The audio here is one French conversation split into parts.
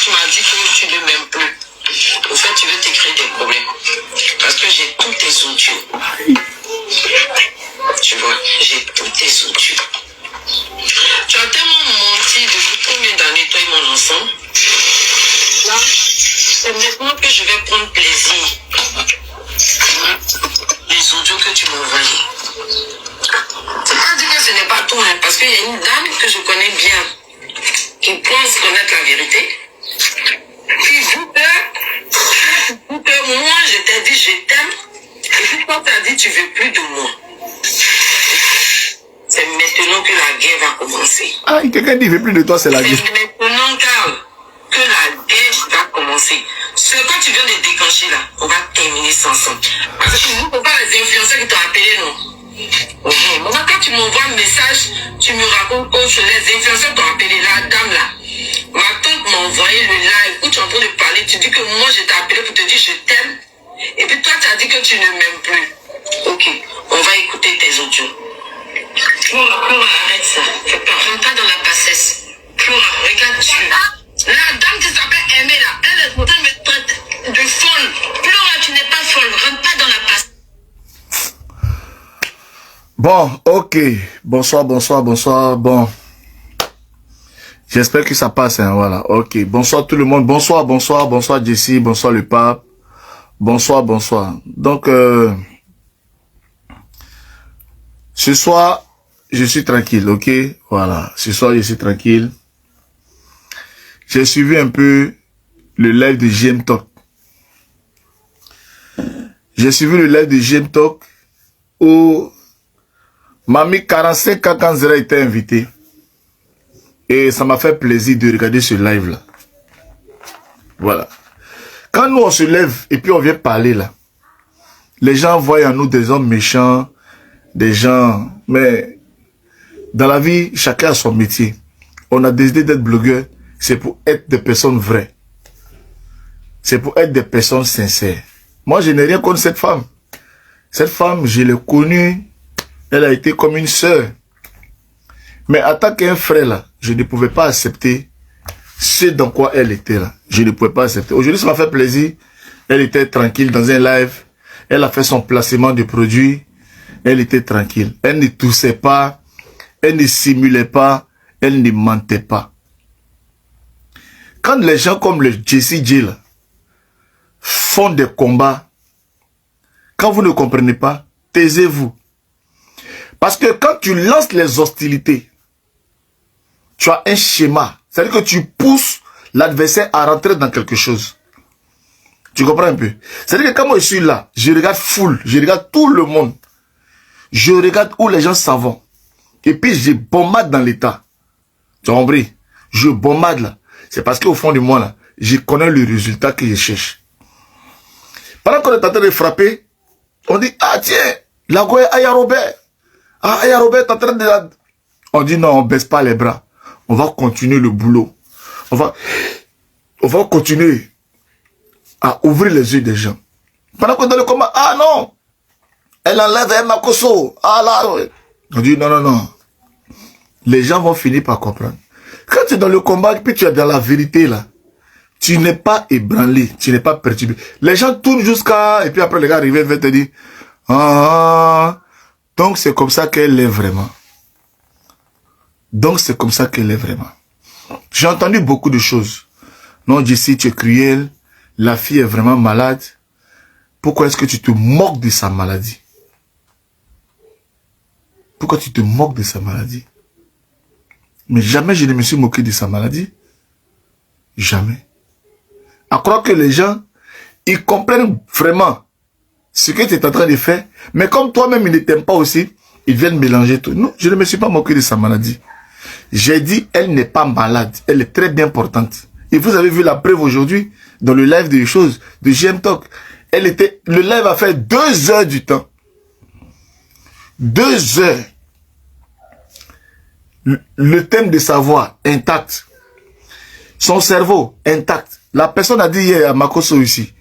tu m'as dit que tu ne m'aimes plus. En fait, tu veux te créer des problèmes. Parce que j'ai tous tes audios. Tu vois, j'ai tous tes audios. Tu as tellement menti depuis combien d'années, toi et mon enfant. Là, c'est maintenant que je vais prendre plaisir. Les audios que tu m'as envoyés. C'est pas dire que ce n'est pas toi, hein, parce qu'il y a une dame que je connais bien qui pense connaître la vérité. Puis vu que moi je t'ai dit je t'aime, et puis toi t'as dit tu veux plus de moi. C'est maintenant que la guerre va commencer. Ah, quelqu'un dit, il veut plus de toi, c'est la guerre. C'est maintenant, Carl, que la guerre va commencer. Ce que tu viens de déclencher là, on va terminer ça ensemble. Parce que vous ne pas les influenceurs qui t'ont appelé, non? Maintenant, quand tu m'envoies un message, tu me racontes que les influenceurs t'ont appelé, la dame là. Ma tante m'a envoyé le live où tu es en train de parler. Tu dis que moi je t'ai appelé pour te dire je t'aime. Et puis toi tu as dit que tu ne m'aimes plus. Ok, on va écouter tes audios. Pleure, arrête ça. Rentre pas dans la bassesse. Pleure, regarde Dieu. La dame qui s'appelle Aimée là, elle est en train de me traiter de folle. Pleure, tu n'es pas folle. Rentre pas dans la bassesse. Bon, ok. Bonsoir. Bon. J'espère que ça passe, hein, voilà. Ok. Bonsoir tout le monde. Bonsoir Jessie. Bonsoir le pape. Bonsoir. Donc, ce soir, je suis tranquille, ok? Voilà. Ce soir, je suis tranquille. J'ai suivi un peu le live de JM Talk. J'ai suivi le live de JM Talk où Mamie 45 ans quand Zera était invité. Et ça m'a fait plaisir de regarder ce live-là. Voilà. Quand nous on se lève et puis on vient parler là, les gens voient en nous des hommes méchants, des gens... Mais dans la vie, chacun a son métier. On a décidé d'être blogueur, c'est pour être des personnes vraies. C'est pour être des personnes sincères. Moi, je n'ai rien contre cette femme. Cette femme, je l'ai connue, elle a été comme une sœur. Mais en tant qu'un frère là, je ne pouvais pas accepter ce dans quoi elle était là. Je ne pouvais pas accepter. Aujourd'hui, ça m'a fait plaisir. Elle était tranquille dans un live. Elle a fait son placement de produits. Elle était tranquille. Elle ne toussait pas. Elle ne simulait pas. Elle ne mentait pas. Quand les gens comme le Jessie J là, font des combats, quand vous ne comprenez pas, taisez-vous. Parce que quand tu lances les hostilités, tu as un schéma. C'est-à-dire que tu pousses l'adversaire à rentrer dans quelque chose. Tu comprends un peu? C'est-à-dire que quand moi je suis là, je regarde foule, je regarde tout le monde. Je regarde où les gens s'en vont. Et puis je bombarde dans l'état. Tu as compris? Je bombarde là. C'est parce qu'au fond de moi là, je connais le résultat que je cherche. Pendant qu'on est en train de frapper, on dit, ah tiens, la Goye Aya Robert. Ah, Aya Robert est en train de... On dit non, on baisse pas les bras. On va continuer le boulot. On va continuer à ouvrir les yeux des gens. Pendant qu'on est dans le combat, ah non, elle enlève Makoso. Ah là, on dit non. Les gens vont finir par comprendre. Quand tu es dans le combat, puis tu es dans la vérité là, tu n'es pas ébranlé, tu n'es pas perturbé. Les gens tournent jusqu'à... Et puis après les gars arrivent, ils vont te dire, ah, donc c'est comme ça qu'elle est vraiment. Donc c'est comme ça qu'elle est vraiment. J'ai entendu beaucoup de choses. Non, Jessie, tu es cruel. La fille est vraiment malade. Pourquoi est-ce que tu te moques de sa maladie? Pourquoi tu te moques de sa maladie? Mais jamais je ne me suis moqué de sa maladie. Jamais. À croire que les gens, ils comprennent vraiment ce que tu es en train de faire. Mais comme toi-même, ils ne t'aiment pas aussi, ils viennent mélanger tout. Non, je ne me suis pas moqué de sa maladie. J'ai dit, elle n'est pas malade. Elle est très bien portante. Et vous avez vu la preuve aujourd'hui, dans le live des choses, de JM Talk. Le live a fait 2 heures du temps. 2 heures. Le thème de sa voix, intact. Son cerveau, intact. La personne a dit hier à Makoso ici,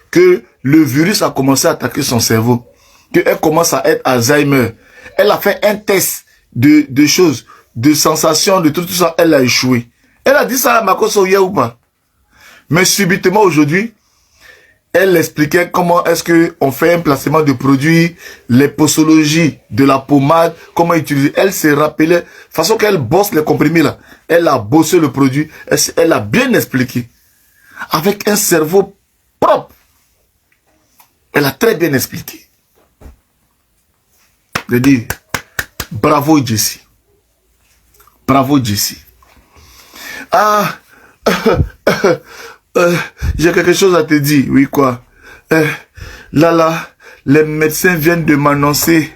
que le virus a commencé à attaquer son cerveau. Qu'elle commence à être Alzheimer. Elle a fait un test de choses, de sensations, de tout ça. Elle a échoué. Elle a dit ça à Makoso hier ou pas? Mais subitement aujourd'hui, elle expliquait comment est-ce qu'on fait un placement de produits, les posologies de la pommade, comment utiliser. Elle se rappelait, façon qu'elle bosse les comprimés là. Elle a bossé le produit, elle a bien expliqué. Avec un cerveau propre. Elle a très bien expliqué. Je dis, bravo Jessie. Bravo Jessie. Ah, j'ai quelque chose à te dire. Oui, quoi? Là, les médecins viennent de m'annoncer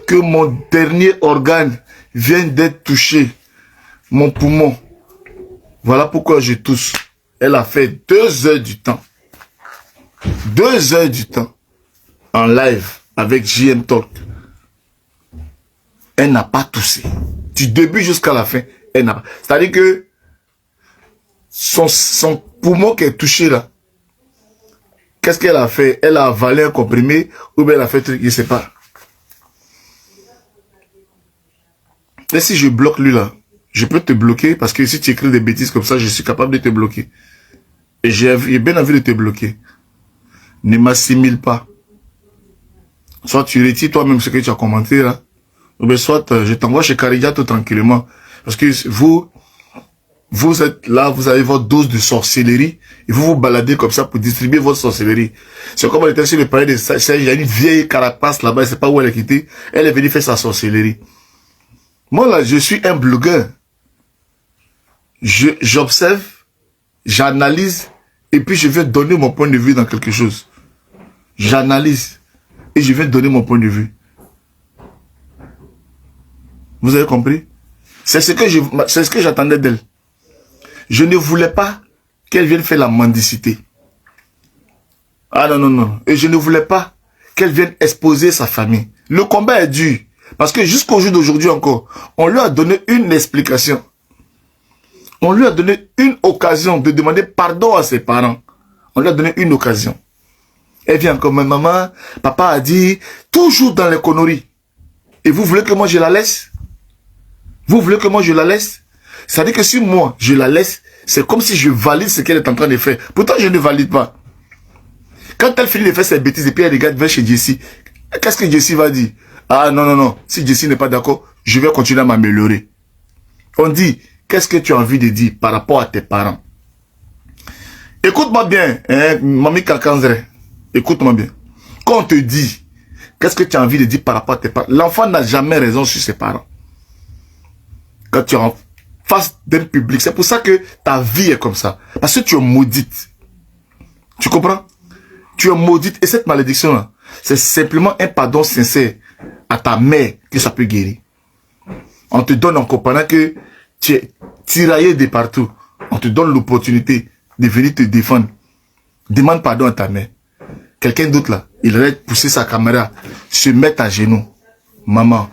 que mon dernier organe vient d'être touché. Mon poumon. Voilà pourquoi je tousse. Elle a fait 2 heures du temps. 2 heures du temps. En live avec JM Talk. Elle n'a pas toussé. Du début jusqu'à la fin, elle n'a pas. C'est-à-dire que son poumon qui est touché là, qu'est-ce qu'elle a fait? Elle a avalé un comprimé ou bien elle a fait un truc, je ne sais pas. Et si je bloque lui là, je peux te bloquer parce que si tu écris des bêtises comme ça, je suis capable de te bloquer. Et j'ai bien envie de te bloquer. Ne m'assimile pas. Soit tu retires toi-même ce que tu as commenté là, ou bien soit je t'envoie chez Karidia tout tranquillement. Parce que vous êtes là, vous avez votre dose de sorcellerie, et vous vous baladez comme ça pour distribuer votre sorcellerie. C'est comme on était sur le palais de Sage, il y a une vieille carapace là-bas, je ne sais pas où elle est quittée, elle est venue faire sa sorcellerie. Moi là, je suis un blogueur. J'observe, j'analyse, et puis je vais donner mon point de vue dans quelque chose. J'analyse, et je vais donner mon point de vue. Vous avez compris? C'est ce que j'attendais d'elle. Je ne voulais pas qu'elle vienne faire la mendicité. Ah non. Et je ne voulais pas qu'elle vienne exposer sa famille. Le combat est dur. Parce que jusqu'au jour d'aujourd'hui encore, on lui a donné une explication. On lui a donné une occasion de demander pardon à ses parents. On lui a donné une occasion. Elle vient comme maman, papa a dit, toujours dans les conneries. Et vous voulez que moi je la laisse? Vous voulez que moi je la laisse? Ça veut dire que si moi je la laisse, c'est comme si je valide ce qu'elle est en train de faire. Pourtant je ne valide pas. Quand elle finit de faire ses bêtises et puis elle regarde vers chez Jessie, qu'est-ce que Jessie va dire? Ah non. Si Jessie n'est pas d'accord, je vais continuer à m'améliorer. On dit, qu'est-ce que tu as envie de dire par rapport à tes parents? Écoute-moi bien, hein, Mami Kakanzre. Écoute-moi bien. Quand on te dit, qu'est-ce que tu as envie de dire par rapport à tes parents? L'enfant n'a jamais raison sur ses parents. Quand tu es en face d'un public, c'est pour ça que ta vie est comme ça. Parce que tu es maudite. Tu comprends? Tu es maudite. Et cette malédiction-là, c'est simplement un pardon sincère à ta mère que ça peut guérir. On te donne encore pendant que tu es tiraillé de partout. On te donne l'opportunité de venir te défendre. Demande pardon à ta mère. Quelqu'un d'autre là, il allait pousser sa caméra, se mettre à genoux. Maman,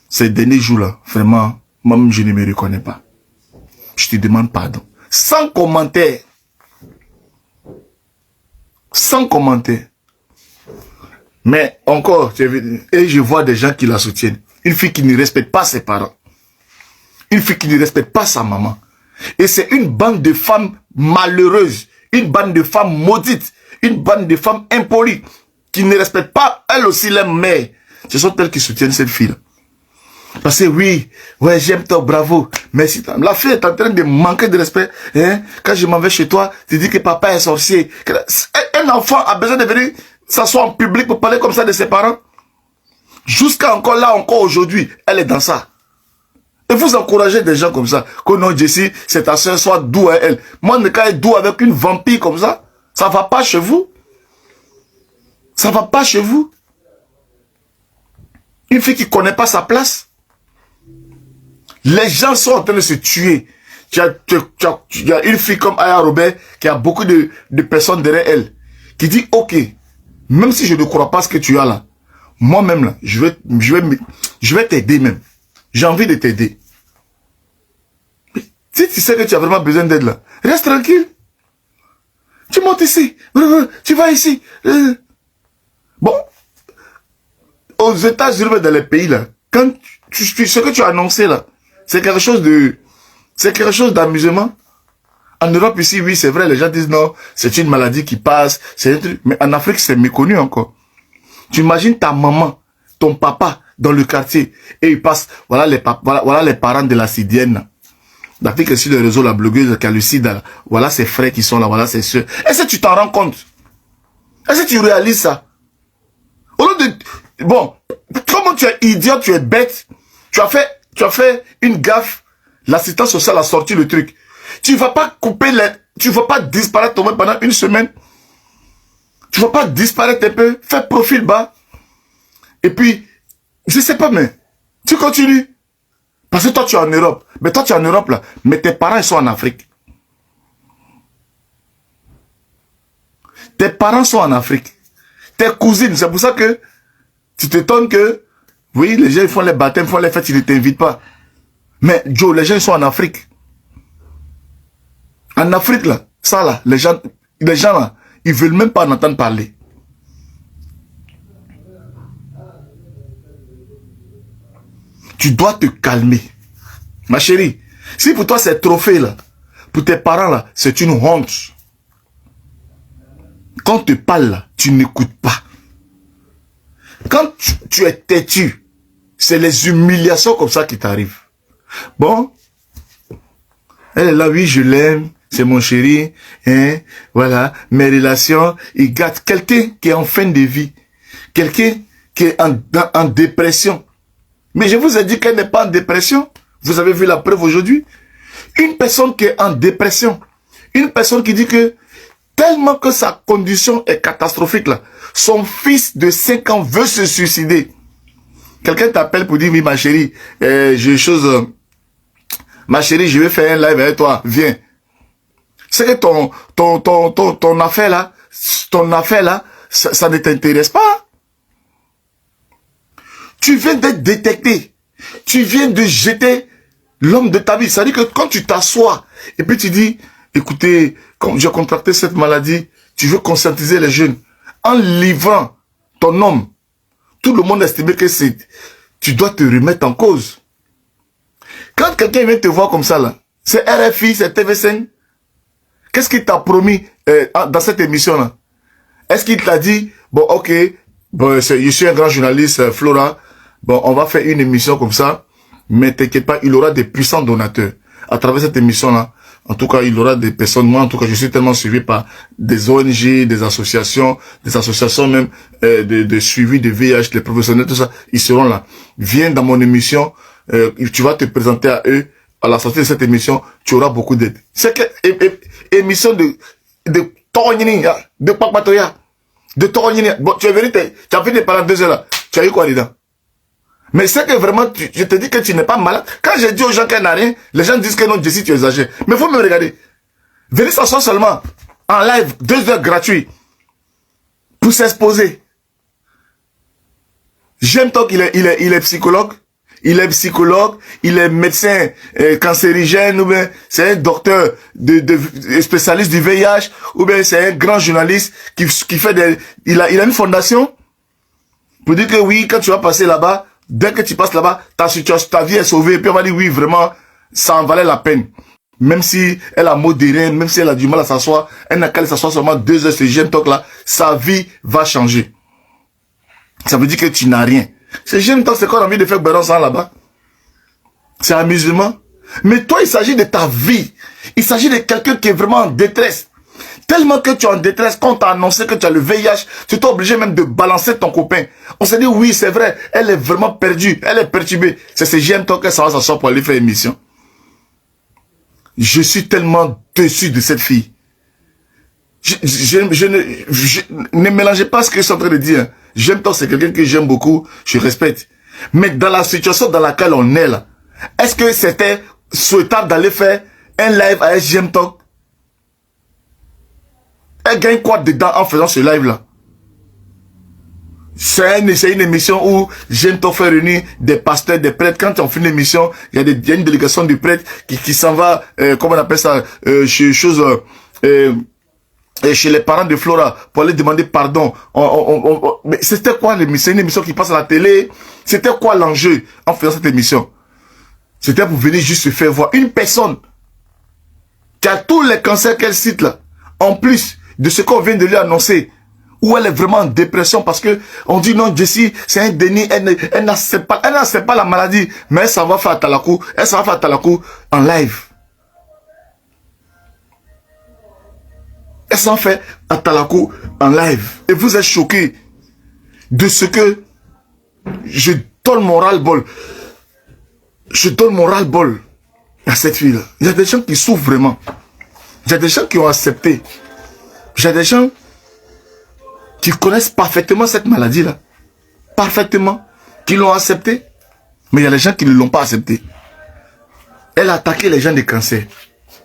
ces derniers jours-là, vraiment, même je ne me reconnais pas. Je te demande pardon. Sans commentaire. Sans commentaire. Mais encore, et je vois des gens qui la soutiennent. Une fille qui ne respecte pas ses parents. Une fille qui ne respecte pas sa maman. Et c'est une bande de femmes malheureuses. Une bande de femmes maudites. Une bande de femmes impolies. Qui ne respectent pas, elles aussi, leur mère. Ce sont elles qui soutiennent cette fille-là. Parce que oui, ouais, j'aime toi, bravo, merci. La fille est en train de manquer de respect. Hein? Quand je m'en vais chez toi, tu dis que papa est sorcier. Un enfant a besoin de venir s'asseoir en public pour parler comme ça de ses parents. Jusqu'à encore là, encore aujourd'hui, elle est dans ça. Et vous encouragez des gens comme ça. Que non, Jessie, c'est ta soeur, soit doux à elle. Moi, ne quand elle est doux avec une vampire comme ça, ça va pas chez vous. Ça va pas chez vous. Une fille qui connaît pas sa place. Les gens sont en train de se tuer. Il y a une fille comme Aya Robert qui a beaucoup de personnes derrière elle. Qui dit, ok, même si je ne crois pas ce que tu as là, moi-même là, je vais t'aider même. J'ai envie de t'aider. Si tu sais que tu as vraiment besoin d'aide là, reste tranquille. Tu montes ici. Tu vas ici. Bon. Aux États-Unis, dans les pays là, quand ce que tu as annoncé là, c'est quelque chose d'amusement. En Europe ici, oui, c'est vrai, les gens disent non, c'est une maladie qui passe, c'est un truc. Mais en Afrique, c'est méconnu encore. Tu imagines ta maman, ton papa dans le quartier et il passe, voilà les parents de la Sidienne. L'Afrique est sur le réseau, la blogueuse qui a le sida. Voilà ses frères qui sont là, voilà ses soeurs. Est-ce que tu t'en rends compte? Est-ce que tu réalises ça? Au lieu de... Bon, comment tu es idiot, tu es bête, tu as fait une gaffe, l'assistance sociale a sorti le truc. Tu ne vas pas couper les... Tu ne vas pas disparaître toi-même pendant une semaine. Tu ne vas pas disparaître un peu, fais profil bas. Et puis, je ne sais pas, mais tu continues. Parce que toi, tu es en Europe. Mais toi, tu es en Europe, là. Mais tes parents, ils sont en Afrique. Tes parents sont en Afrique. Tes cousines, c'est pour ça que tu t'étonnes que, oui, les gens ils font les baptêmes, font les fêtes, ils ne t'invitent pas. Mais Joe, les gens ils sont en Afrique. En Afrique, là, ça là, les gens là, ils ne veulent même pas en entendre parler. Tu dois te calmer. Ma chérie, si pour toi c'est trophée là, pour tes parents là, c'est une honte. Quand on te parle là, tu n'écoutes pas. Quand tu es têtu, c'est les humiliations comme ça qui t'arrivent. Bon, elle est là, oui, je l'aime, c'est mon chéri, hein, voilà, mes relations, il gâte quelqu'un qui est en fin de vie, quelqu'un qui est en dépression. Mais je vous ai dit qu'elle n'est pas en dépression. Vous avez vu la preuve aujourd'hui. Une personne qui est en dépression, une personne qui dit que tellement que sa condition est catastrophique là, son fils de 5 ans veut se suicider. Quelqu'un t'appelle pour dire, oui ma chérie, j'ai une chose, ma chérie, je vais faire un live avec toi, viens. C'est que ton affaire là, ça ne t'intéresse pas. Tu viens d'être détecté. Tu viens de jeter l'homme de ta vie. C'est-à-dire que quand tu t'assois et puis tu dis, écoutez, comme j'ai contracté cette maladie, tu veux conscientiser les jeunes. En livrant ton homme, tout le monde estime que tu dois te remettre en cause. Quand quelqu'un vient te voir comme ça, là, c'est RFI, c'est TV5. Qu'est-ce qu'il t'a promis dans cette émission-là? Est-ce qu'il t'a dit, bon, ok, bon, je suis un grand journaliste, Flora, bon, on va faire une émission comme ça, mais t'inquiète pas, il aura des puissants donateurs. À travers cette émission-là, en tout cas, il aura des personnes, moi, en tout cas, je suis tellement suivi par des ONG, des associations même de suivi de VIH, les professionnels, tout ça, ils seront là. Viens dans mon émission, tu vas te présenter à eux. À la sortie de cette émission, tu auras beaucoup d'aide. C'est que émission de Torogni, de Papatoya, de Torogni. Bon, tu es venu, tu as fini pendant 2 heures là. Tu as eu quoi dedans? Mais c'est que vraiment, je te dis que tu n'es pas malade. Quand je dis aux gens qu'elle n'a rien, les gens disent que non, Jessie, tu exagères. Mais il faut me regarder. Venez s'asseoir seulement en live, 2 heures gratuits pour s'exposer. J'aime tant qu'il est psychologue. Il est psychologue, il est médecin cancérigène, ou bien c'est un docteur spécialiste du VIH, ou bien c'est un grand journaliste qui fait il a une fondation pour dire que oui, quand tu vas passer là-bas, dès que tu passes là-bas, ta vie est sauvée, et puis on va dire oui, vraiment, ça en valait la peine. Même si elle a modéré, même si elle a du mal à s'asseoir, elle n'a qu'à s'asseoir seulement 2 heures, ce jeune talk là, sa vie va changer. Ça veut dire que tu n'as rien. C'est j'aime tant c'est qu'on a envie de faire Bérançon là-bas. C'est amusement. Mais toi, il s'agit de ta vie. Il s'agit de quelqu'un qui est vraiment en détresse. Tellement que tu es en détresse, quand on t'a annoncé que tu as le VIH, tu t'es obligé même de balancer ton copain. On s'est dit, oui, c'est vrai, elle est vraiment perdue, elle est perturbée. C'est ce j'aime tant que ça va s'asseoir pour aller faire émission. Je suis tellement déçu de cette fille. Ne mélangez pas ce que je suis en train de dire. J'aime tant, c'est quelqu'un que j'aime beaucoup, je respecte. Mais dans la situation dans laquelle on est là, est-ce que c'était souhaitable d'aller faire un live avec J'aime tant? Elle gagne quoi dedans en faisant ce live là? C'est une émission où J'aime tant fait réunir des pasteurs, des prêtres. Quand on fait une émission, il y a une délégation de prêtres qui s'en va, comment on appelle ça, chez chez les parents de Flora pour aller demander pardon. Mais c'était quoi l'émission? Une émission qui passe à la télé. C'était quoi l'enjeu en faisant cette émission? C'était pour venir juste se faire voir. Une personne Tu as tous les cancers qu'elle cite là. En plus de ce qu'on vient de lui annoncer. Où elle est vraiment en dépression parce que on dit non, Jessie, c'est un déni, elle n'accepte pas la maladie. Mais elle s'en va faire Talakou. Elle s'en va faire Talakou en live. Elle s'en fait à Talakou en live. Et vous êtes choqués de ce que je donne mon ras-le-bol. Je donne mon ras-le-bol à cette fille-là. Il y a des gens qui souffrent vraiment. Il y a des gens qui ont accepté. Il y a des gens qui connaissent parfaitement cette maladie-là. Parfaitement. Qui l'ont accepté. Mais il y a des gens qui ne l'ont pas accepté. Elle a attaqué les gens des cancers.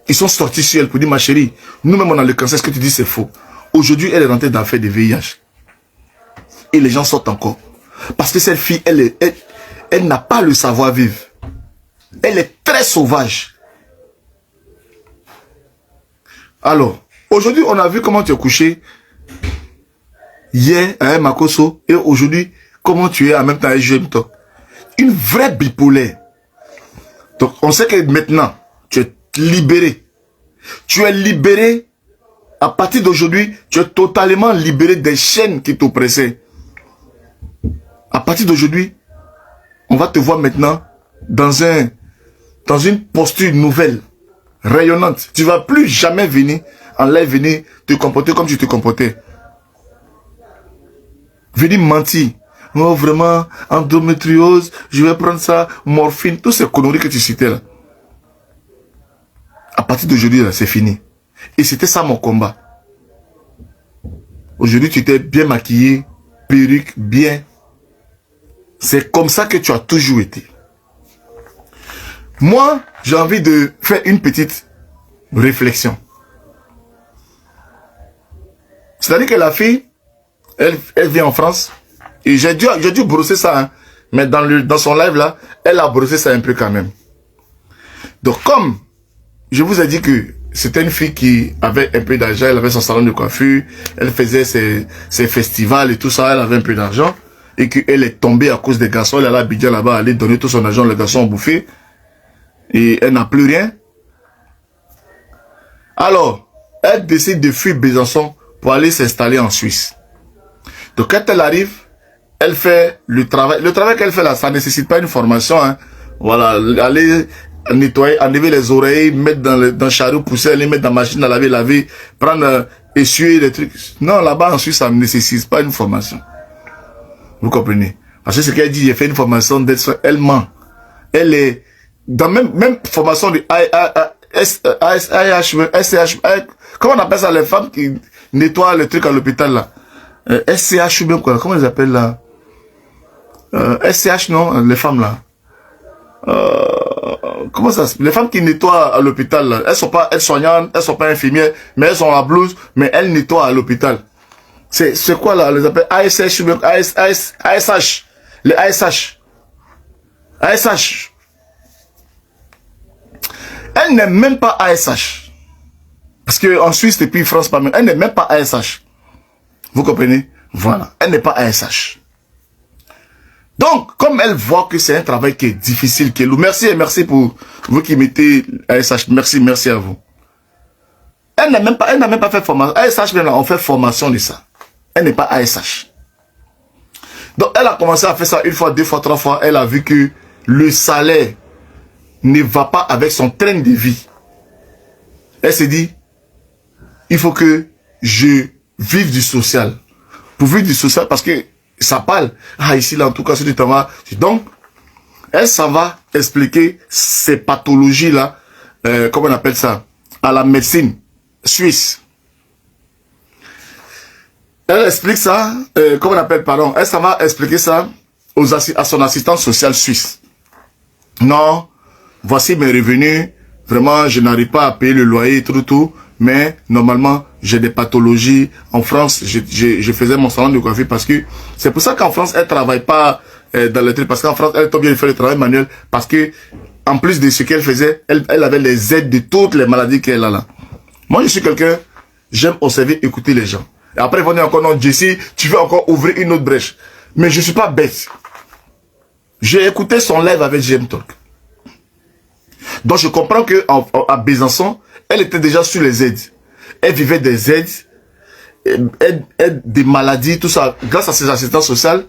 Ils sont sortis sur elle pour dire, ma chérie, nous-mêmes on a le cancer, ce que tu dis c'est faux. Aujourd'hui, elle est rentrée dans l'affaire de VIH. Et les gens sortent encore. Parce que cette fille, elle n'a pas le savoir-vivre. Elle est très sauvage. Alors, aujourd'hui, on a vu comment tu es couché. Hier, à Makoso. Et aujourd'hui, comment tu es en même temps à Jemtok. Une vraie bipolaire. Donc, on sait que maintenant, tu es libéré. Tu es libéré. À partir d'aujourd'hui, tu es totalement libéré des chaînes qui t'oppressaient. À partir d'aujourd'hui, on va te voir maintenant dans une posture nouvelle, rayonnante. Tu ne vas plus jamais venir en live, venir te comporter comme tu te comportais. Venir mentir. Oh, vraiment, endométriose, je vais prendre ça, morphine, toutes ces conneries que tu citais là. À partir d'aujourd'hui, c'est fini. Et c'était ça mon combat. Aujourd'hui, tu étais bien maquillé, perruque, bien. C'est comme ça que tu as toujours été. Moi, j'ai envie de faire une petite réflexion. C'est-à-dire que la fille, elle vient en France. Et j'ai dû brosser ça. Hein, mais dans son live là, elle a brossé ça un peu quand même. Donc comme je vous ai dit que c'était une fille qui avait un peu d'argent, elle avait son salon de coiffure, elle faisait ses festivals et tout ça, elle avait un peu d'argent. Et qu'elle est tombée à cause des garçons, elle allait à Abidjan là-bas, aller donner tout son argent, les garçons ont bouffé. Et elle n'a plus rien. Alors, elle décide de fuir Besançon pour aller s'installer en Suisse. Donc quand elle arrive, elle fait le travail. Le travail qu'elle fait là, ça ne nécessite pas une formation. Hein. Voilà, aller nettoyer, enlever les oreilles, mettre dans le chariot, pousser, aller mettre dans la machine à laver, prendre, essuyer les trucs. Non, là-bas en Suisse, ça ne nécessite pas une formation. Vous comprenez? Parce que ce qu'elle dit, j'ai fait une formation d'être, elle ment. Elle est dans même formation de SCH, comment on appelle ça, les femmes qui nettoient les trucs à l'hôpital là? SCH ou bien quoi? Comment ils appellent là? SCH non, les femmes là. Comment ça? Les femmes qui nettoient à l'hôpital là, elles sont pas aides-soignantes, elles sont pas infirmières, mais elles ont la blouse, mais elles nettoient à l'hôpital. C'est quoi là? On les appelle ASH ou bien ASH. Les ASH. ASH. Elle n'est même pas ASH. Parce que en Suisse et puis France, pas même. Elle n'est même pas ASH. Vous comprenez? Voilà. Elle n'est pas ASH. Donc, comme elle voit que c'est un travail qui est difficile, qui est lourd. Merci et merci pour vous qui mettez ASH. Merci à vous. Elle n'a même pas fait formation. ASH, on fait formation de ça. Elle n'est pas ASH. Donc, elle a commencé à faire ça une fois, deux fois, trois fois. Elle a vu que le salaire ne va pas avec son train de vie. Elle s'est dit, il faut que je vive du social. Pour vivre du social, parce que ça parle. Ah, ici, là, en tout cas, c'est du travail. Donc, elle s'en va expliquer ces pathologies-là, comment on appelle ça, à la médecine suisse. Elle explique ça, comment on appelle, pardon, elle s'en va expliquer ça à son assistante sociale suisse. Non, voici mes revenus, vraiment, je n'arrive pas à payer le loyer, tout, mais normalement, j'ai des pathologies. En France, je faisais mon salon de coiffure parce que c'est pour ça qu'en France, elle travaille pas dans le truc, parce qu'en France, elle est obligée de faire le travail manuel, parce que en plus de ce qu'elle faisait, elle avait les aides de toutes les maladies qu'elle a là. Moi, je suis quelqu'un, j'aime observer, écouter les gens. Et après, ils vont dire encore, non, Jessie, tu veux encore ouvrir une autre brèche. Mais je suis pas bête. J'ai écouté son live avec JM Talk. Donc je comprends qu'à Besançon, elle était déjà sur les aides. Elle vivait des aides, aide des maladies, tout ça, grâce à ses assistants sociaux.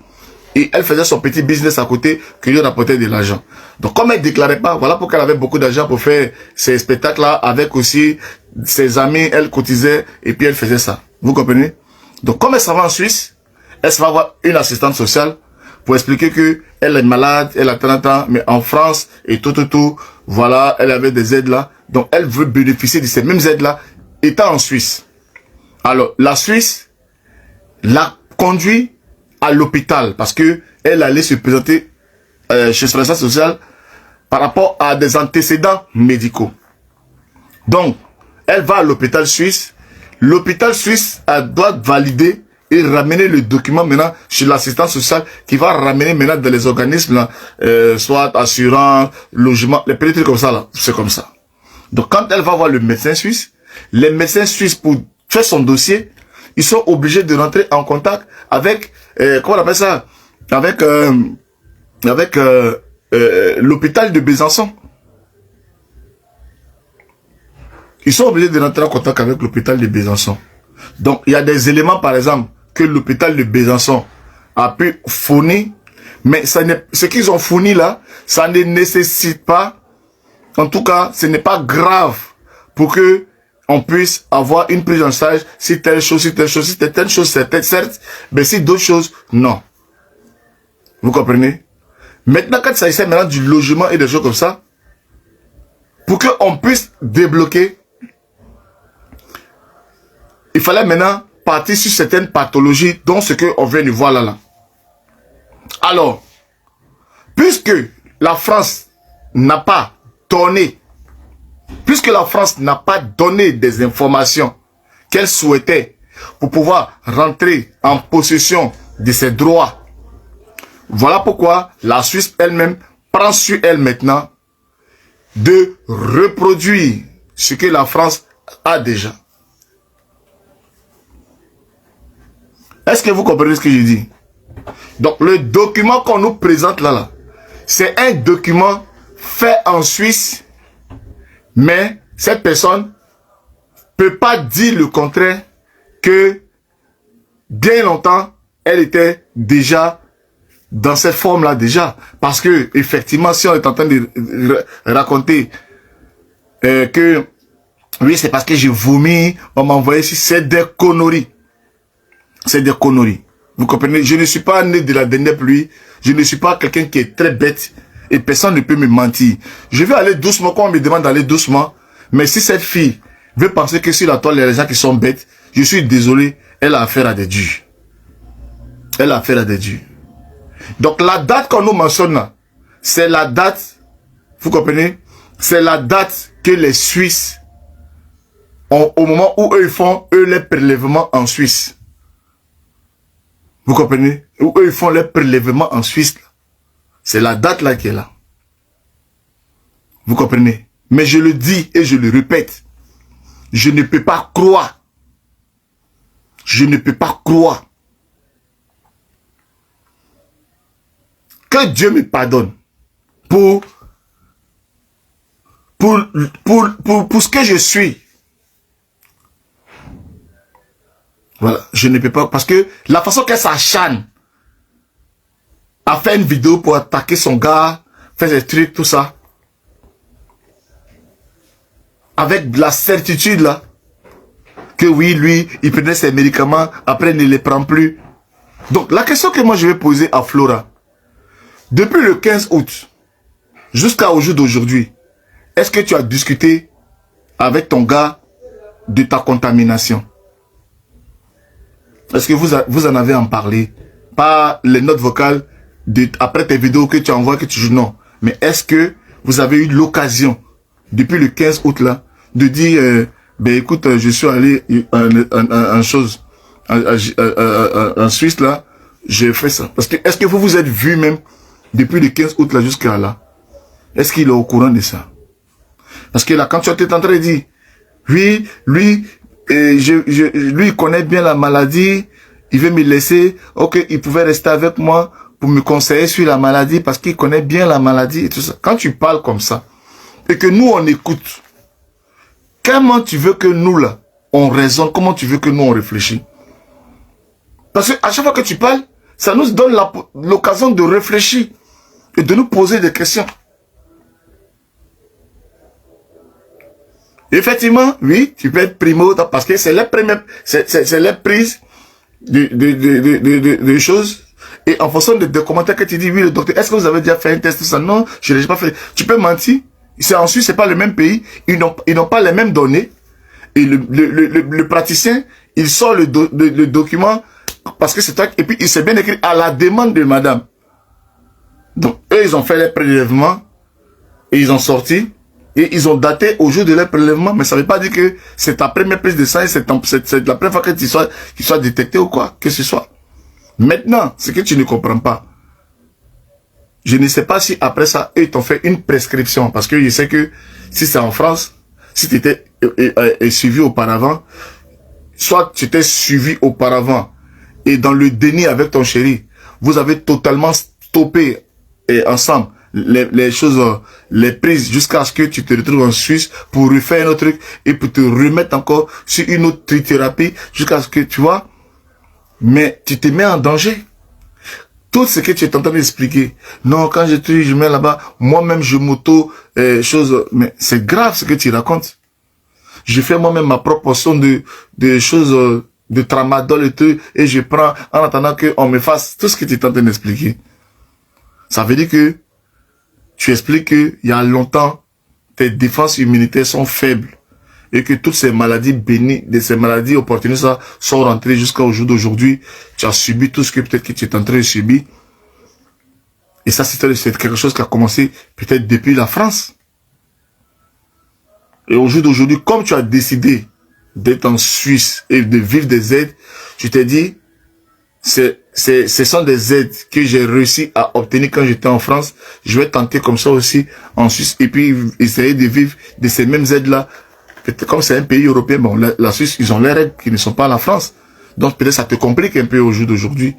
Et elle faisait son petit business à côté qui lui rapportait de l'argent. Donc comme elle ne déclarait pas, voilà pourquoi elle avait beaucoup d'argent pour faire ces spectacles-là, avec aussi ses amis, elle cotisait et puis elle faisait ça. Vous comprenez? Donc comme elle s'en va en Suisse, elle se va avoir une assistante sociale pour expliquer que elle est malade, elle a 30 ans, mais en France et tout, voilà, elle avait des aides là. Donc elle veut bénéficier de ces mêmes aides-là étant en Suisse. Alors la Suisse l'a conduit à l'hôpital parce que elle allait se présenter chez son assistante sociale par rapport à des antécédents médicaux. Donc, elle va à l'hôpital suisse. L'hôpital suisse doit valider et ramener le document maintenant chez l'assistance sociale qui va ramener maintenant dans les organismes là, soit assurance, logement, les petits trucs comme ça là, c'est comme ça. Donc quand elle va voir le médecin suisse, les médecins suisses pour faire son dossier, ils sont obligés de rentrer en contact avec, comment on appelle ça, avec l'hôpital de Besançon. Ils sont obligés de rentrer en contact avec l'hôpital de Besançon. Donc, il y a des éléments, par exemple, que l'hôpital de Besançon a pu fournir, mais ce qu'ils ont fourni là, ça ne nécessite pas, en tout cas, ce n'est pas grave pour que on puisse avoir une prise en charge si telle chose, si telle chose, si telle chose, c'est certes, mais si d'autres choses, non. Vous comprenez? Maintenant, quand il s'agissait maintenant du logement et des choses comme ça, pour qu'on puisse débloquer, il fallait maintenant partir sur certaines pathologies, dont ce qu'on vient de voir là. Alors, puisque la France n'a pas donné, des informations qu'elle souhaitait pour pouvoir rentrer en possession de ses droits, voilà pourquoi la Suisse elle-même prend sur elle maintenant de reproduire ce que la France a déjà. Est-ce que vous comprenez ce que je dis? Donc le document qu'on nous présente là, c'est un document fait en Suisse, mais cette personne ne peut pas dire le contraire que bien longtemps, elle était déjà dans cette forme-là déjà. Parce que, effectivement, si on est en train de raconter que, oui, c'est parce que j'ai vomi, on m'a envoyé ici, c'est des conneries. C'est des conneries. Vous comprenez? Je ne suis pas né de la dernière pluie. Je ne suis pas quelqu'un qui est très bête. Et personne ne peut me mentir. Je vais aller doucement, quand on me demande d'aller doucement. Mais si cette fille veut penser que sur la toile, il y a des gens qui sont bêtes, je suis désolé, elle a affaire à des dieux. Elle a affaire à des dieux. Donc la date qu'on nous mentionne là, c'est la date, vous comprenez? C'est la date que les Suisses ont, au moment où eux font les prélèvements en Suisse. Vous comprenez? Où eux ils font les prélèvements en Suisse. C'est la date là qui est là. Vous comprenez? Mais je le dis et je le répète. Je ne peux pas croire. Je ne peux pas croire que Dieu me pardonne pour ce que je suis. Voilà, je ne peux pas, parce que la façon qu'elle s'acharne à faire une vidéo pour attaquer son gars, faire des trucs, tout ça, avec la certitude là, que oui, lui, il prenait ses médicaments, après il ne les prend plus. Donc la question que moi je vais poser à Flora, depuis le 15 août, jusqu'à au jour d'aujourd'hui, est-ce que tu as discuté avec ton gars de ta contamination? Est-ce que vous en avez en parlé? Pas les notes vocales après tes vidéos que tu envoies, que tu joues, non. Mais est-ce que vous avez eu l'occasion, depuis le 15 août là, de dire, ben écoute, je suis allé en Suisse là, j'ai fait ça. Parce que, est-ce que vous vous êtes vu même, depuis le 15 août là jusqu'à là? Est-ce qu'il est au courant de ça? Parce que là, quand tu étais en train de dire, oui, lui, lui, il connaît bien la maladie, il veut me laisser, ok, il pouvait rester avec moi pour me conseiller sur la maladie parce qu'il connaît bien la maladie et tout ça. Quand tu parles comme ça, et que nous, on écoute, comment tu veux que nous, là, on raisonne, comment tu veux que nous, on réfléchit? Parce qu'à chaque fois que tu parles, ça nous donne l'occasion de réfléchir et de nous poser des questions. Effectivement, oui, tu peux être primo parce que c'est les premières, c'est les prises de choses. Et en fonction des commentaires que tu dis, oui, le docteur, est-ce que vous avez déjà fait un test, tout ça? Non, je ne l'ai pas fait. Tu peux mentir. C'est en Suisse, c'est pas le même pays. Ils n'ont pas les mêmes données. Et le praticien, il sort le document parce que c'est toi. Et puis, il s'est bien écrit à la demande de madame. Donc, eux, ils ont fait les prélèvements et ils ont sorti. Et ils ont daté au jour de leur prélèvement, mais ça ne veut pas dire que c'est ta première prise de sang et c'est la première fois que tu sois détecté ou quoi, que ce soit. Maintenant, ce que tu ne comprends pas, je ne sais pas si après ça, eux t'ont fait une prescription, parce que je sais que si c'est en France, si tu étais suivi auparavant, soit tu étais suivi auparavant et dans le déni avec ton chéri, vous avez totalement stoppé ensemble les choses, les prises jusqu'à ce que tu te retrouves en Suisse pour refaire un autre truc et pour te remettre encore sur une autre trithérapie jusqu'à ce que tu vois. Mais tu te mets en danger. Tout ce que tu es en train d'expliquer. Non, quand je mets là-bas, moi-même je chose. Mais c'est grave ce que tu racontes. Je fais moi-même ma propre son de choses, de tramadol et tout, et je prends en attendant qu'on me fasse tout ce que tu es en train d'expliquer. Ça veut dire que tu expliques qu'il y a longtemps, tes défenses immunitaires sont faibles et que toutes ces maladies bénies, ces maladies opportunistes sont rentrées jusqu'au jour d'aujourd'hui. Tu as subi tout ce que peut-être que tu es en train de subir. Et ça, c'est quelque chose qui a commencé peut-être depuis la France. Et au jour d'aujourd'hui, comme tu as décidé d'être en Suisse et de vivre des aides, tu t'es dit, ce sont des aides que j'ai réussi à obtenir quand j'étais en France. Je vais tenter comme ça aussi en Suisse et puis essayer de vivre de ces mêmes aides-là. Comme c'est un pays européen, bon, la Suisse, ils ont leurs règles qui ne sont pas la France. Donc peut-être ça te complique un peu au jour d'aujourd'hui.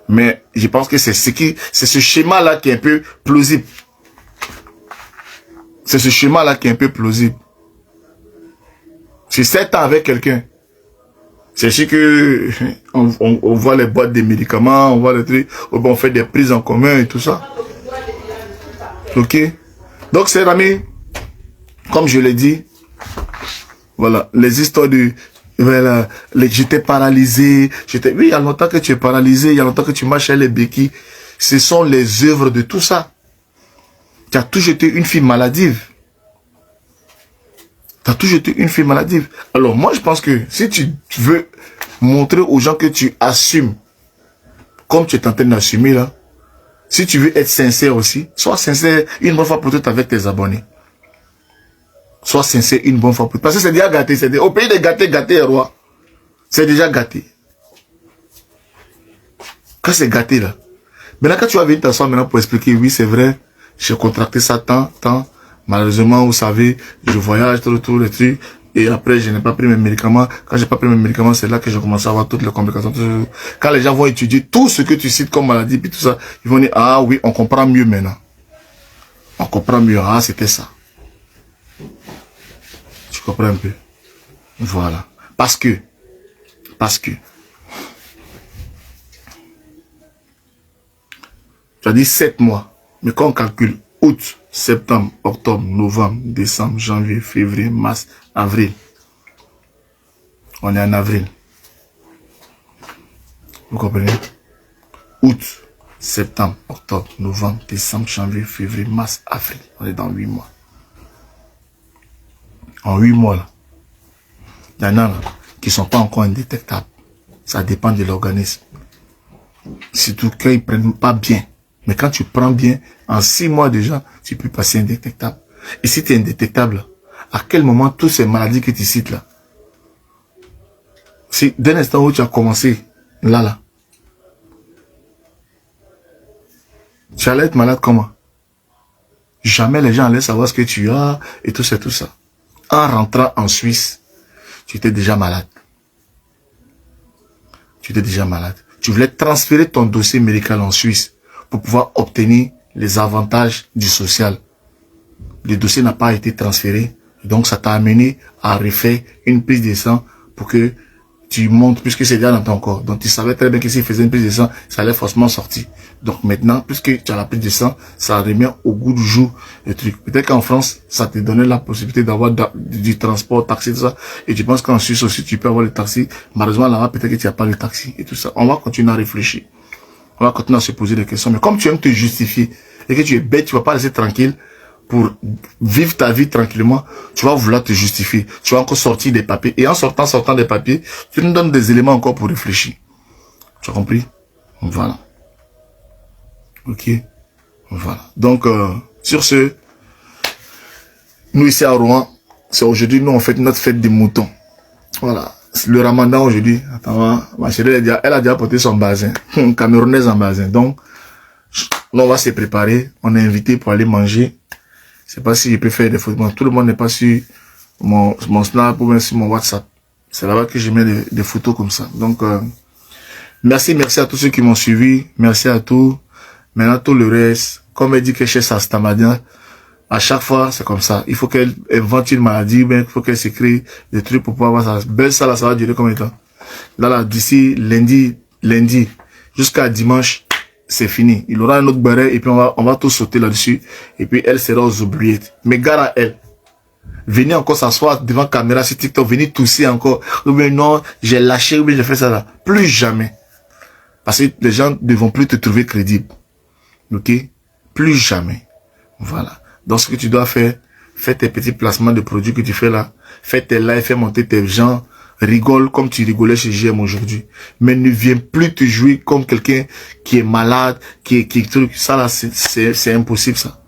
Mais je pense que c'est ce schéma-là qui est un peu plausible. C'est ce schéma-là qui est un peu plausible. C'est 7 ans avec quelqu'un. C'est sûr que on voit les boîtes des médicaments, on voit les trucs, on fait des prises en commun et tout ça. Ok. Donc, chers amis, comme je l'ai dit, voilà, les histoires voilà, j'étais paralysé, oui, il y a longtemps que tu es paralysé, il y a longtemps que tu marches les béquilles. Ce sont les œuvres de tout ça. Tu as toujours été une fille maladive. Tu as toujours été une fille maladive. Alors moi, je pense que si tu veux montrer aux gens que tu assumes, comme tu es en train d'assumer là, si tu veux être sincère aussi, sois sincère une bonne fois pour toutes avec tes abonnés. Sois sincère une bonne fois pour toutes. Parce que c'est déjà gâté. Au pays des gâtés, gâté est roi. C'est déjà gâté. Quand c'est gâté là. Maintenant, quand tu vas venir t'asseoir maintenant pour expliquer, oui, c'est vrai, j'ai contracté ça tant. Malheureusement, vous savez, je voyage, tout le truc. Et après, je n'ai pas pris mes médicaments. Quand j'ai pas pris mes médicaments, c'est là que j'ai commencé à avoir toutes les complications. Quand les gens vont étudier tout ce que tu cites comme maladie, puis tout ça, ils vont dire, ah oui, on comprend mieux maintenant. On comprend mieux. Ah, c'était ça. Tu comprends un peu? Voilà. Parce que, tu as dit 7 mois. Mais quand on calcule août, septembre, octobre, novembre, décembre, janvier, février, mars, avril. On est en avril. Vous comprenez? Août, septembre, octobre, novembre, décembre, janvier, février, mars, avril. On est dans 8 mois. En 8 mois, là, il y en a là, qui ne sont pas encore indétectables. Ça dépend de l'organisme. Surtout quand ils ne prennent pas bien. Mais quand tu prends bien, en 6 mois déjà, tu peux passer indétectable. Et si tu es indétectable, à quel moment toutes ces maladies que tu cites là, si dès l'instant où tu as commencé, là, tu allais être malade comment? Jamais les gens allaient savoir ce que tu as et tout ça. En rentrant en Suisse, tu étais déjà malade. Tu voulais transférer ton dossier médical en Suisse pour pouvoir obtenir les avantages du social. le dossier n'a pas été transféré. Donc, ça t'a amené à refaire une prise de sang pour que tu montes, puisque c'est déjà dans ton corps. Donc, tu savais très bien que s'il faisait une prise de sang, ça allait forcément sortir. Donc, maintenant, puisque tu as la prise de sang, ça remet au goût du jour le truc. Peut-être qu'en France, ça te donnait la possibilité d'avoir du transport, taxi, tout ça. Et tu penses qu'en Suisse aussi, tu peux avoir le taxi. Malheureusement, là-bas, peut-être que tu n'as pas le taxi et tout ça. On va continuer à réfléchir. On va continuer à se poser des questions. Mais comme tu aimes te justifier et que tu es bête, tu vas pas laisser tranquille pour vivre ta vie tranquillement, tu vas vouloir te justifier. Tu vas encore sortir des papiers. Et en sortant des papiers, tu nous donnes des éléments encore pour réfléchir. Tu as compris? Voilà. Ok. Voilà. Donc, sur ce, nous ici à Rouen, c'est aujourd'hui, nous on fait notre fête des moutons. Voilà. Le ramadan aujourd'hui. Attends, ma chérie, elle a déjà porté son bazin. Camerounaise en bazin. Donc, là, on va se préparer. On est invité pour aller manger. Je sais pas si je peux faire des photos. Tout le monde n'est pas sur mon Snap ou même sur mon WhatsApp. C'est là-bas que je mets des photos comme ça. Donc, merci à tous ceux qui m'ont suivi. Merci à tous. Maintenant, tout le reste, comme elle dit que chez Sastamadia, à chaque fois, c'est comme ça. Il faut qu'elle invente une maladie, il faut qu'elle s'écrit des trucs pour pouvoir avoir ça. Belle ça, là, ça va durer combien de temps? Là, d'ici lundi, jusqu'à dimanche, c'est fini. Il aura un autre barret et puis on va tout sauter là-dessus. Et puis elle sera aux oubliettes. Mais gare à elle. Venez encore s'asseoir devant la caméra sur TikTok, venez tousser encore. Ou bien non, j'ai lâché, ou bien j'ai fait ça là. Plus jamais. Parce que les gens ne vont plus te trouver crédible. Ok? Plus jamais. Voilà. Donc ce que tu dois faire, fais tes petits placements de produits que tu fais là. Fais tes lives, fais monter tes gens. Rigole comme tu rigolais chez GM aujourd'hui. Mais ne viens plus te jouer comme quelqu'un qui est malade, qui est truc. Ça là, c'est impossible ça.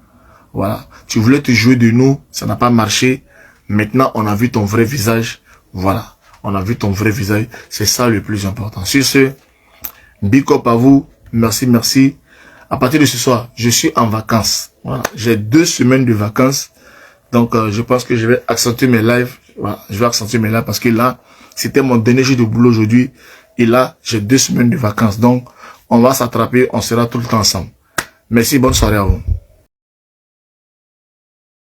Voilà. Tu voulais te jouer de nous, ça n'a pas marché. Maintenant, on a vu ton vrai visage. Voilà. On a vu ton vrai visage. C'est ça le plus important. Sur ce, big up à vous. Merci. À partir de ce soir, je suis en vacances. Voilà. J'ai 2 semaines de vacances. Donc, je pense que je vais accentuer mes lives. Voilà. Je vais accentuer mes lives parce que là, c'était mon dernier jour de boulot aujourd'hui. Et là, j'ai 2 semaines de vacances. Donc, on va s'attraper. On sera tout le temps ensemble. Merci. Bonne soirée à vous.